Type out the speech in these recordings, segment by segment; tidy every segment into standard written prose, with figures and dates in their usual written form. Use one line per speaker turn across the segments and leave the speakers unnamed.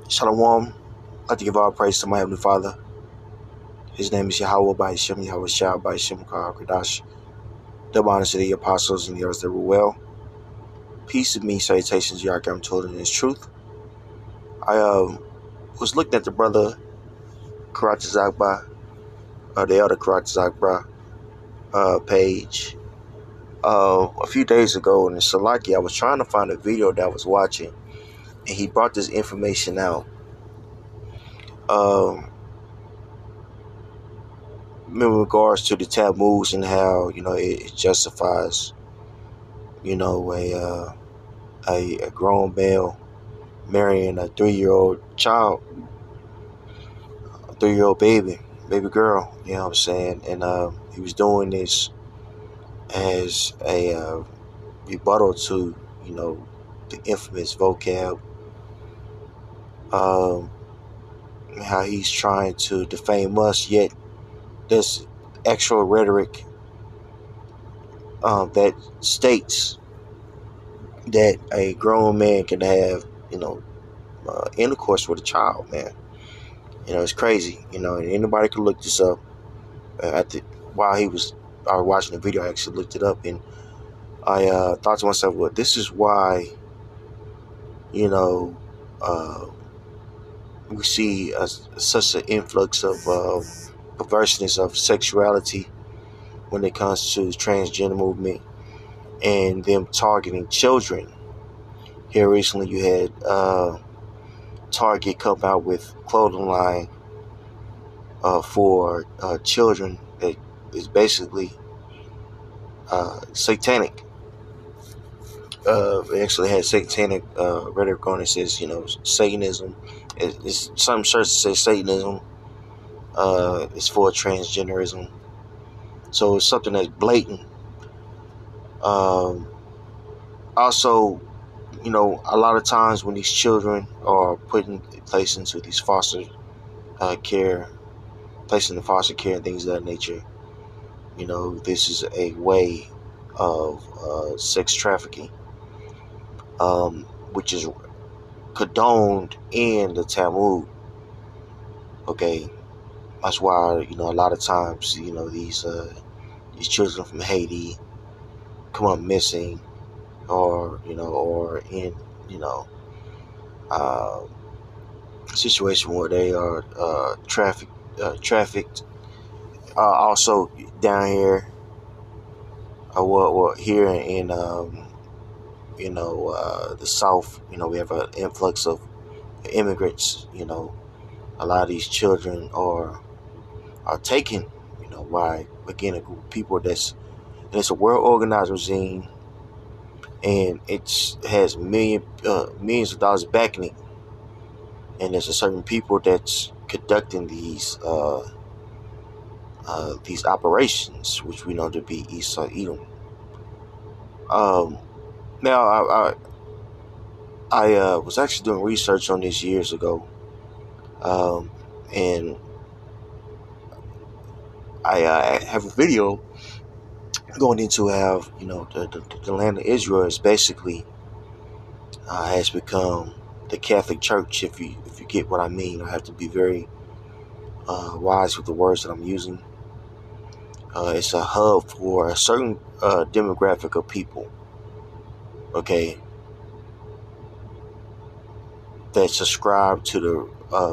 Shalom. I'd like to give all praise to my Heavenly Father. His name is Yahweh by Hashem, Yahweh Shah by Hashem Kadash. Double honors to the apostles and the others that were well. Peace and me, salutations, Yarkam told in his truth. I was looking at the brother Karatazakba, the elder Karatazakba page a few days ago in the Salaki. I was trying to find a video that I was watching, and he brought this information out. In regards to the taboos and how it justifies a grown male marrying a 3-year-old child, a 3-year-old baby girl. You know what I'm saying? And he was doing this as a rebuttal to the infamous vocab. How he's trying to defame us, yet there's actual rhetoric that states that a grown man can have, intercourse with a child, man. It's crazy, and anybody could look this up. While I was watching the video, I actually looked it up, and I thought to myself, well, this is why, we see such an influx of perverseness of sexuality when it comes to transgender movement and them targeting children. Here recently you had Target come out with clothing line for children that is basically satanic. It actually had satanic rhetoric on it. Says Satanism. It's some shirts that say Satanism. It's for transgenderism. So it's something that's blatant. Also, a lot of times when these children are placed into these foster care, placed in the foster care and things of that nature, this is a way of sex trafficking, which is condoned in the Talmud. Okay, that's why a lot of times these children from Haiti come up missing, or in situation where they are trafficked. Also down here, here in the South, we have an influx of immigrants. A lot of these children are taken, by again a group of people and it's a well organized regime, and it has millions of dollars backing it, and there's a certain people that's conducting these operations, which we know to be Esau Edom. Now I was actually doing research on this years ago, and I have a video going into how the land of Israel is basically has become the Catholic Church. If you get what I mean, I have to be very wise with the words that I'm using. It's a hub for a certain demographic of people, okay, that subscribe to the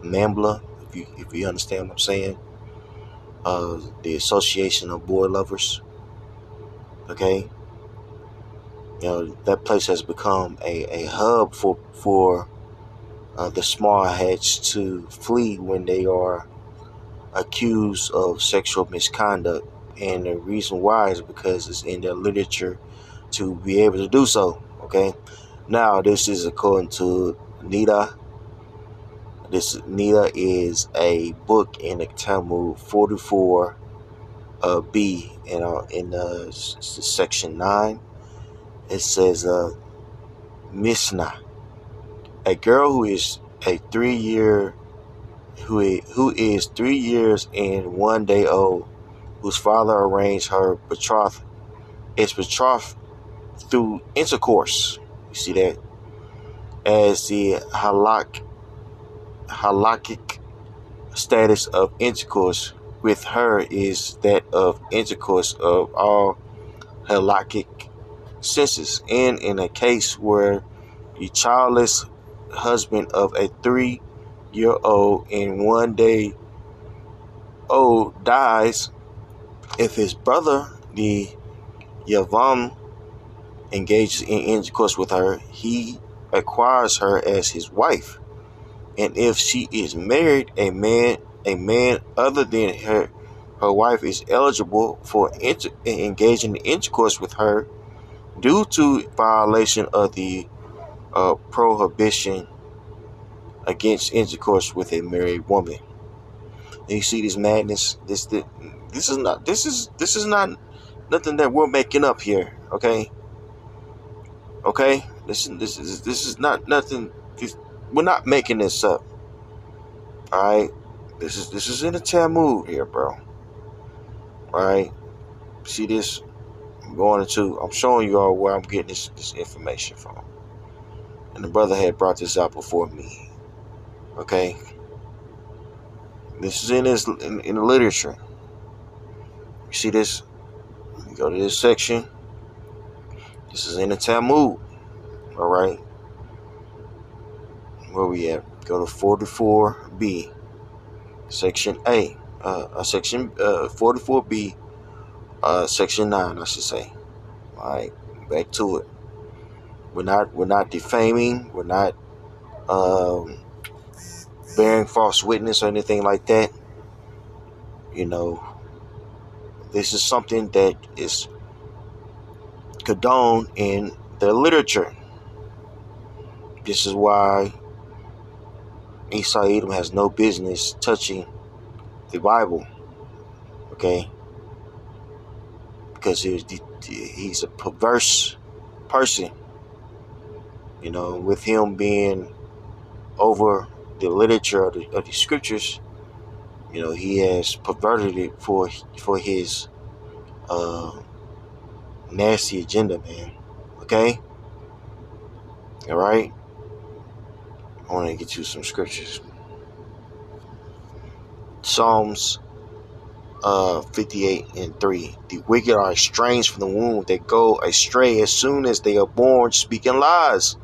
Mambla, if you understand what I'm saying, the Association of Boy Lovers, okay. That place has become a hub for the small heads to flee when they are accused of sexual misconduct. And the reason why is because it's in their literature to be able to do so. Okay. Now, this is according to Nida. Nida is a book in the Talmud 44b, in section 9. It says, Mishnah, a girl who is 3 years and 1 day old, whose father arranged her betrothal, is betrothed through intercourse. You see that? As the halak halakhic status of intercourse with her is that of intercourse of all halakhic senses, and in a case where the childless husband of a 3-year-old and 1 day old dies, if his brother, the Yavam, engages in intercourse with her, he acquires her as his wife. And if she is married, a man other than her wife is eligible for engaging in intercourse with her due to violation of the prohibition against intercourse with a married woman. And you see this madness. This is not nothing that we're making up here. Okay. This is not nothing. We're not making this up. All right. This is in the Talmud here, bro. All right. See this? I'm showing you all where I'm getting this information from. And the brother had brought this out before me. Okay. This is in the literature. You see this? You go to this section. This is in the Talmud. All right. Where we at? Go to 44b, section A. Section 44b, section 9, I should say. All right. Back to it. We're not defaming. We're not bearing false witness or anything like that. You know, this is something that is condoned in the literature. This is why Esau Edom has no business touching the Bible. Okay? Because he's a perverse person. You know, with him being over the literature of the scriptures, you know, he has perverted it for his nasty agenda, man. Okay? All right? I want to get you some scriptures. Psalms 58:3. The wicked are estranged from the womb. They go astray as soon as they are born, speaking lies.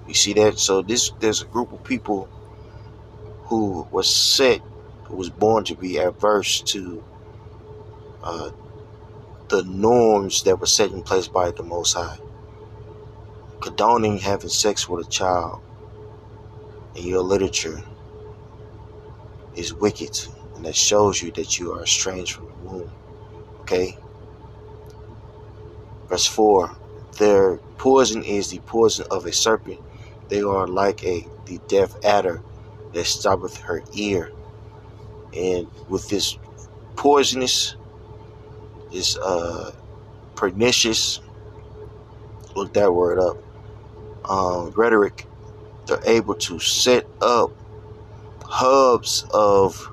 You see that? So there's a group of people who was born to be adverse to the norms that were set in place by the Most High. Condoning having sex with a child in your literature is wicked, and that shows you that you are estranged from the womb. Okay? Verse 4. Their poison is the poison of a serpent. They are like the deaf adder that stoppeth her ear. And with this poisonous, this pernicious, look that word up, rhetoric, they're able to set up hubs of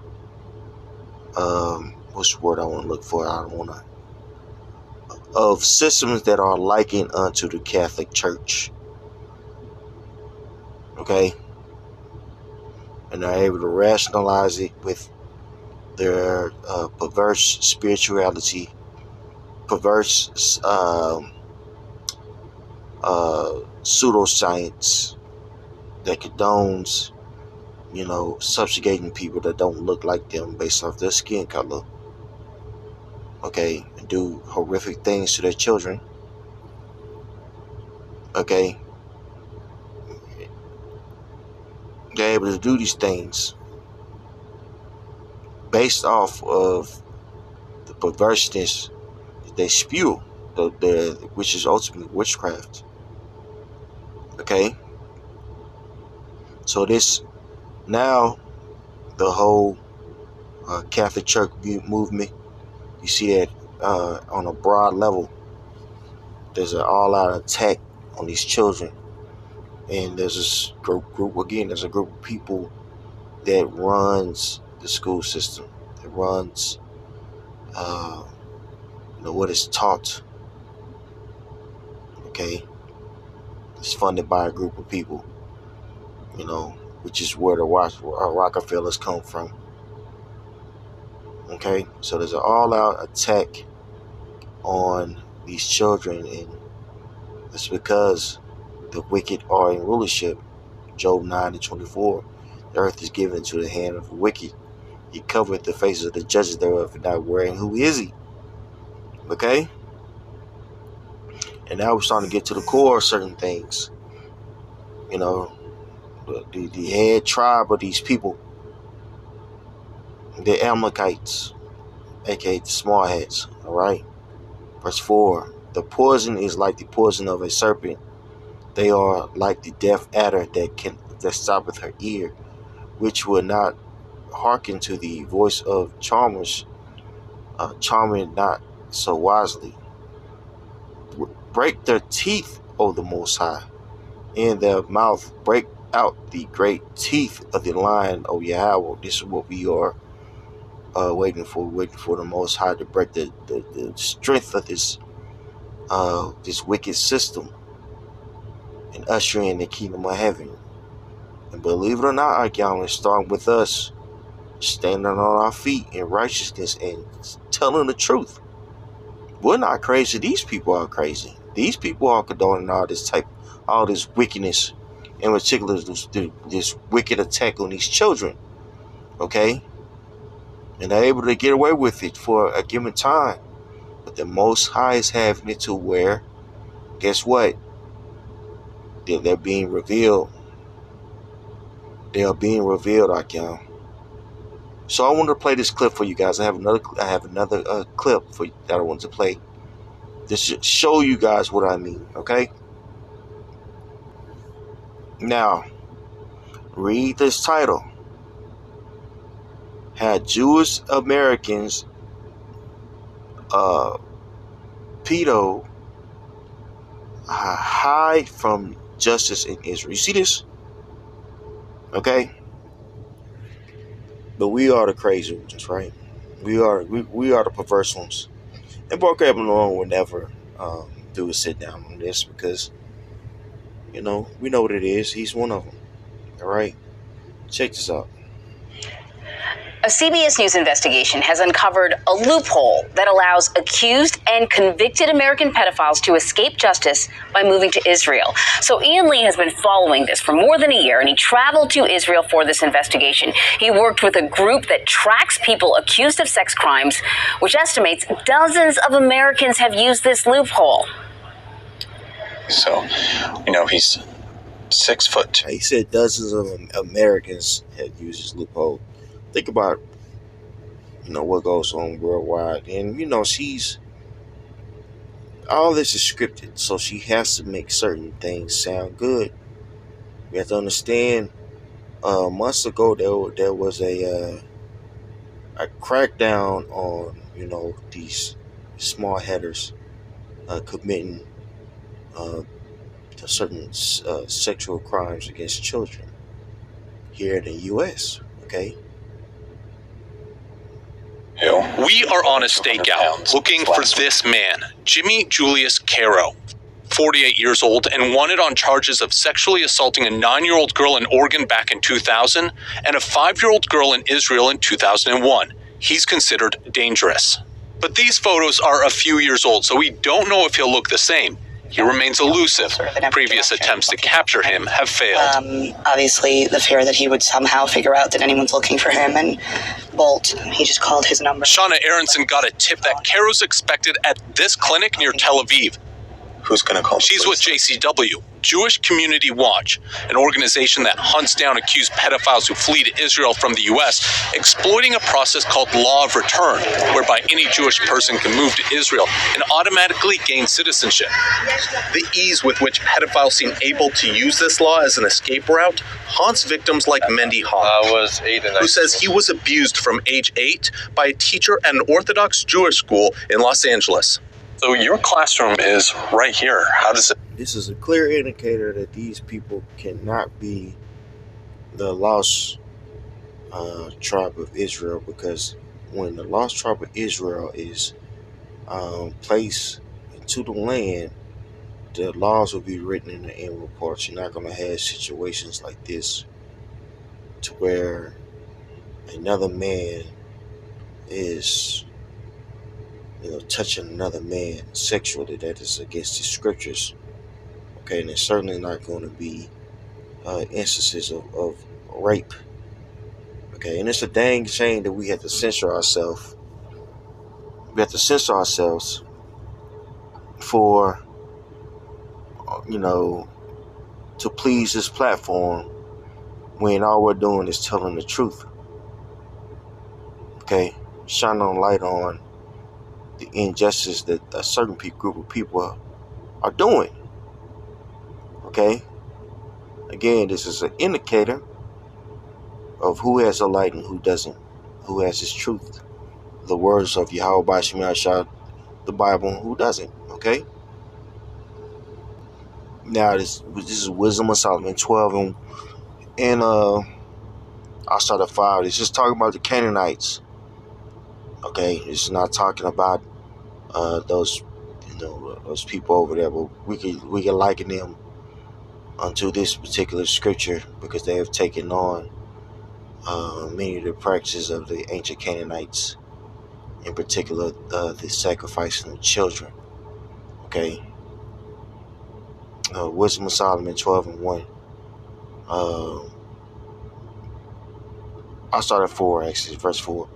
what's the word I want to look for? I don't want to. Of systems that are likened unto the Catholic Church. Okay? And they're able to rationalize it with their perverse spirituality, perverse pseudoscience that condones, you know, subjugating people that don't look like them based off their skin color. Okay? And do horrific things to their children. Okay? They're able to do these things based off of the perverseness that they spew, which is ultimately witchcraft. Okay? So this, now, the whole Catholic Church movement, you see that on a broad level, there's an all-out attack on these children. And there's this group again, there's a group of people that runs the school system, that runs what is taught. Okay? It's funded by a group of people, you know, which is where the Rockefellers come from. Okay, so there's an all-out attack on these children, and it's because the wicked are in rulership. Job 9:24. The earth is given into the hand of the wicked. He covered the faces of the judges thereof, and not wearing who is he? Okay? And now we're starting to get to the core of certain things. You know, the head tribe of these people, the Amalekites, aka the small heads. Alright? Verse 4. The poison is like the poison of a serpent. They are like the deaf adder that stoppeth her ear, which will not hearken to the voice of charmers, charming not so wisely. Break their teeth, O the Most High, in their mouth break out the great teeth of the lion, O Yahweh. This is what we are waiting for. Waiting for the Most High to break the strength of this wicked system and usher in the kingdom of heaven. And believe it or not, Archaeology, starting with us standing on our feet in righteousness and telling the truth. We're not crazy. These people are crazy. These people are condoning all this wickedness, in particular this wicked attack on these children. Okay? And they're able to get away with it for a given time. But the Most High is having it to where, guess what? They're being revealed. They are being revealed, Archaeology. So I wanted to play this clip for you guys. I have another clip for that I want to play. Just to show you guys what I mean, okay? Now, read this title. Had Jewish Americans pedo hide from justice in Israel. You see this? Okay? But we are the crazy ones, right? We are the perverse ones. And Broke Absalom will never do a sit down on this because, we know what it is. He's one of them. All right? Check this out.
A CBS News investigation has uncovered a loophole that allows accused and convicted American pedophiles to escape justice by moving to Israel. So Ian Lee has been following this for more than a year, and he traveled to Israel for this investigation. He worked with a group that tracks people accused of sex crimes, which estimates dozens of Americans have used this loophole.
So, he's 6 foot.
He said dozens of Americans have used this loophole. Think about, what goes on worldwide. And, all this is scripted, so she has to make certain things sound good. You have to understand, months ago, there was a crackdown on, these small headers committing certain sexual crimes against children here in the U.S., okay?
We are on a stakeout looking for this man, Jimmy Julius Caro, 48 years old and wanted on charges of sexually assaulting a 9-year-old girl in Oregon back in 2000 and a 5-year-old girl in Israel in 2001. He's considered dangerous. But these photos are a few years old, so we don't know if he'll look the same. He remains elusive. Previous attempts to capture him have failed.
Obviously, the fear that he would somehow figure out that anyone's looking for him and bolt. He just called his number.
Shauna Aronson got a tip that Caro's expected at this clinic near Tel Aviv.
Who's going to call?
She's with JCW, Jewish Community Watch, an organization that hunts down accused pedophiles who flee to Israel from the U.S., exploiting a process called Law of Return, whereby any Jewish person can move to Israel and automatically gain citizenship. The ease with which pedophiles seem able to use this law as an escape route haunts victims like Mendy Hawk, who says he was abused from age 8 by a teacher at an Orthodox Jewish school in Los Angeles. So your classroom is right here. How does it?
This is a clear indicator that these people cannot be the lost tribe of Israel, because when the lost tribe of Israel is placed into the land, the laws will be written in the end reports. You're not going to have situations like this to where another man is, touching another man sexually, that is against the scriptures. Okay, and it's certainly not going to be instances of rape. Okay, and it's a dang shame that we have to censor ourselves. We have to censor ourselves for, to please this platform when all we're doing is telling the truth. Okay, shining on light on the injustice that a certain group of people are doing. Okay, again, this is an indicator of who has a light and who doesn't, who has his truth, the words of Yahweh Bashim Yahshua, the Bible, and who doesn't. Okay, now this is Wisdom of Solomon 12, and I'll start at 5. It's just talking about the Canaanites. Okay, it's not talking about those people over there, but we can liken them unto this particular scripture because they have taken on many of the practices of the ancient Canaanites, in particular the sacrificing of children. Okay, Wisdom of Solomon 12:1. I'll start at 4, actually, verse 4.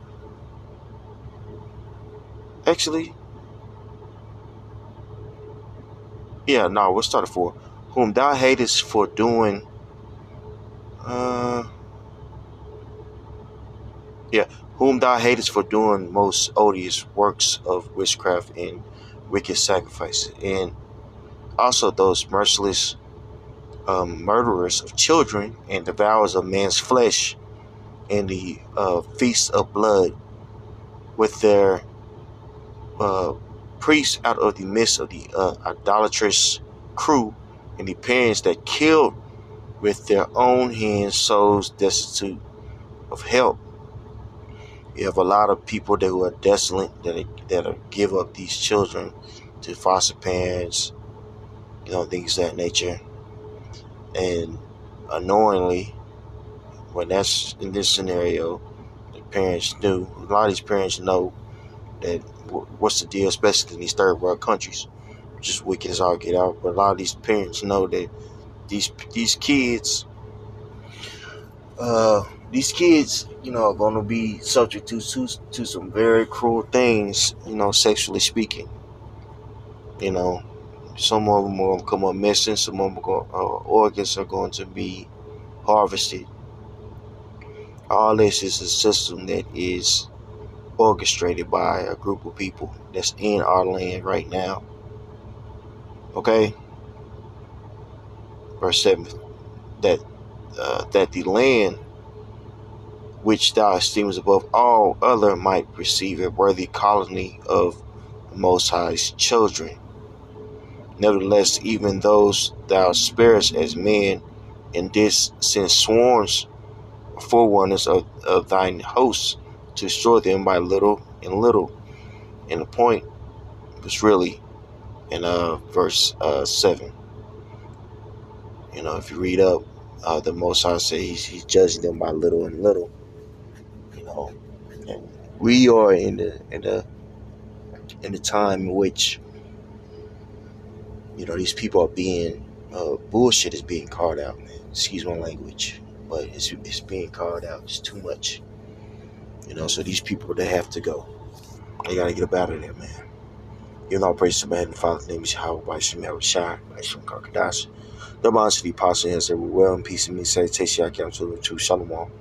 Actually, we'll start at 4. Whom thou hatest for doing, whom thou hatest for doing most odious works of witchcraft and wicked sacrifices, and also those merciless murderers of children and devourers of man's flesh, and the feasts of blood, with their priests out of the midst of the idolatrous crew, and the parents that killed with their own hands souls destitute of help. You have a lot of people that who are desolate, that give up these children to foster parents, things of that nature. And unknowingly, when that's in this scenario, the parents do. A lot of these parents know that what's the deal, especially in these third world countries, just wicked as all get out. But a lot of these parents know that these kids, are going to be subject to some very cruel things, sexually speaking. Some of them are going to come up missing. Some of them organs are going to be harvested. All this is a system that is orchestrated by a group of people that's in our land right now. Okay, verse 7, that the land which thou esteemest above all other might receive a worthy colony of the Most High's children. Nevertheless, even those thou sparest as men, and didst send swarms forerunners of thine hosts to destroy them by little and little. And the point was really in verse 7. If you read up, the Most High says he's judging them by little and little. And we are in the time in which these people are being bullshit is being called out, man. Excuse my language, but it's being called out. It's too much. So these people, they have to go. They gotta get up out of there, man. All praise to my Heavenly Father's name is Yahweh Bashim Yahshua, Bashim Karkadash. The bonds to the apostle has everywhere, and peace and me salutation. I count to the true Shalom.